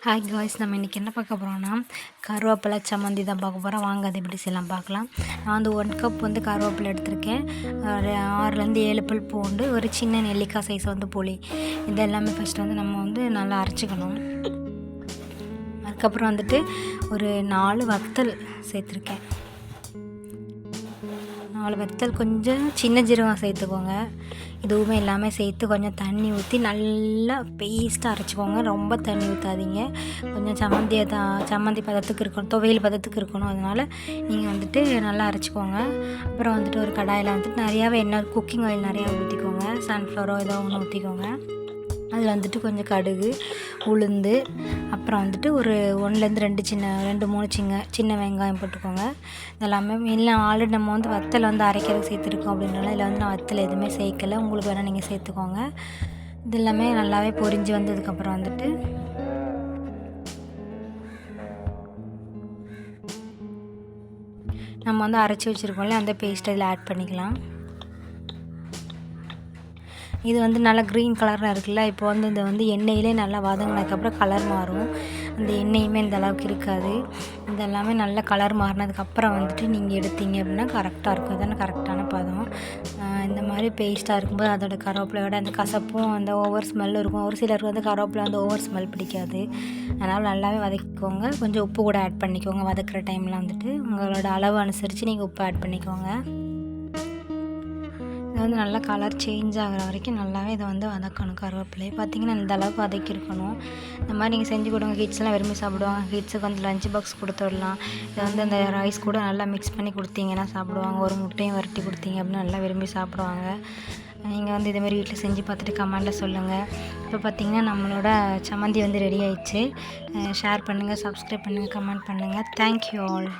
Hi guys, நம்ம இன்றைக்கி என்ன பார்க்க போகிறோம்னா கருவேப்பிலை சம்மந்தி தான் பார்க்க போகிறோம். வாங்க அது எப்படி செய்யலாம் பார்க்கலாம். நான் வந்து 1 கப் வந்து கருவேப்பிலை எடுத்திருக்கேன். 6லேருந்து 7 பல் பூண்டு, ஒரு சின்ன நெல்லிக்காய் சைஸ் வந்து புளி, இது எல்லாமே ஃபஸ்ட்டு வந்து நம்ம வந்து நல்லா அரைச்சிக்கணும். அதுக்கப்புறம் வந்துட்டு ஒரு 4 வத்தல் சேர்த்துருக்கேன். 4 வத்தல், கொஞ்சம் சின்ன ஜீரகம் சேர்த்துக்கோங்க. இதுவுமே எல்லாமே சேர்த்து கொஞ்சம் தண்ணி ஊற்றி நல்லா பேஸ்ட்டாக அரைச்சிக்கோங்க. ரொம்ப தண்ணி ஊற்றாதீங்க. கொஞ்சம் சம்மந்தி பதத்துக்கு இருக்கணும், துவையல் பதத்துக்கு இருக்கணும். அதனால் நீங்கள் வந்துட்டு நல்லா அரைச்சிக்கோங்க. அப்புறம் வந்துட்டு ஒரு கடாயில் வந்துட்டு நிறையாவே எண்ணெய், குக்கிங் ஆயில் நிறையா ஊற்றிக்கோங்க. சன்ஃப்ளவரோ ஏதோ ஒன்று ஊற்றிக்கோங்க. அதில் வந்துட்டு கொஞ்சம் கடுகு, உளுந்து, அப்புறம் வந்துட்டு ஒரு 1லேருந்து 2 சின்ன வெங்காயம் போட்டுக்கோங்க. இதெல்லாமே இல்லை, ஆல்ரெடி நம்ம வந்து வத்தல் வந்து அரைக்கிறதுக்கு சேர்த்துருக்கோம் அப்படின்றனால இதில் வந்து நான் வத்தல் எதுவுமே சேர்க்கலை. உங்களுக்கு வேணால் நீங்கள் சேர்த்துக்கோங்க. இது எல்லாமே நல்லாவே பொரிஞ்சு வந்ததுக்கப்புறம் வந்துட்டு நம்ம வந்து அரைச்சி வச்சுருக்கோம்ல அந்த பேஸ்ட்டை இதில் ஆட் பண்ணிக்கலாம். இது வந்து நல்லா க்ரீன் கலரில் இருக்குல்ல. இப்போ வந்து இந்த வந்து எண்ணெயிலே நல்லா வதங்கினதுக்கப்புறம் கலர் மாறும். அந்த எண்ணெயுமே இந்த அளவுக்கு இருக்காது. இதெல்லாமே நல்ல கலர் மாறினதுக்கப்புறம் வந்துட்டு நீங்கள் எடுத்தீங்க அப்படின்னா கரெக்டாக இருக்கும். இதுதானே கரெக்டான பதம். இந்த மாதிரி பேஸ்ட்டாக இருக்கும்போது அதோட கருவேப்பிலையோட அந்த கசப்பும் அந்த ஓவர் ஸ்மெல்லும் இருக்கும். ஒரு சிலருக்கு வந்து கருவேப்பிலை வந்து ஓவர் ஸ்மெல் பிடிக்காது. அதனால் நல்லாவே வதக்கிக்கோங்க. கொஞ்சம் உப்பு கூட ஆட் பண்ணிக்கோங்க. வதக்குற டைமில் வந்துட்டு உங்களோட அளவு அனுசரித்து நீங்கள் உப்பு ஆட் பண்ணிக்கோங்க. இது வந்து நல்லா கலர் சேஞ்ச் ஆகிற வரைக்கும் நல்லாவே இதை வந்து வதக்கணும். கருவேப்பிலையை பார்த்திங்கன்னா இந்த அளவுக்கு வதக்கியிருக்கணும். இந்த மாதிரி நீங்கள் செஞ்சு கொடுங்க. கிட்ஸ்லாம் விரும்பி சாப்பிடுவாங்க. கிட்ஸுக்கு வந்து லஞ்ச் பாக்ஸ் கொடுத்து விடலாம். இதை வந்து அந்த ரைஸ் கூட நல்லா மிக்ஸ் பண்ணி கொடுத்தீங்கன்னா சாப்பிடுவாங்க. ஒரு முட்டையும் வரட்டி கொடுத்தீங்க அப்படின்னா நல்லா விரும்பி சாப்பிடுவாங்க. நீங்கள் வந்து இதேமாதிரி வீட்டில் செஞ்சு பார்த்துட்டு கமெண்டில் சொல்லுங்கள். இப்போ பார்த்திங்கன்னா நம்மளோட சம்மந்தி வந்து ரெடி ஆயிடுச்சு. ஷேர் பண்ணுங்கள், சப்ஸ்கிரைப் பண்ணுங்கள், கமெண்ட் பண்ணுங்கள். Thank you all.